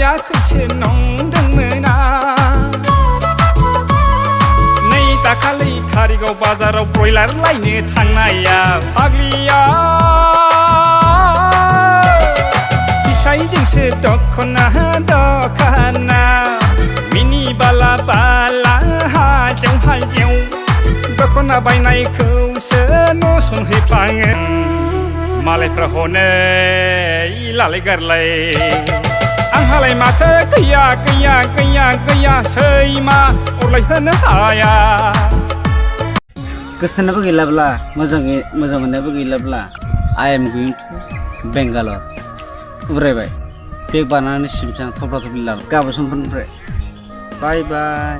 खोलायाखैसो नंदोंमोन आं नै दाखालि कारिगाव बाजाराव ब्रयलार लायनो थांनाया फाग्लिया फिसाइजोंसो दखना दखाना मिनि बाला बाला हाजेव हाजेव दखना बायनायखौसो न' संहैफ्लाङो मालायफ्रा हनै लालाय गारलाय आंहालाय माथो गैया गैया गैया गैया सैमा अरलायहोनो हाया गोसथोनायबो गैलाब्ला मोजां मोननायबो गैलाब्ला आइ एम गोइं टु बेंगालर उरायबाय बेग बानानै सिमसां थफ्ला थफ्लि लाना गाबोन समफोरनिफ्राय बाय बाय।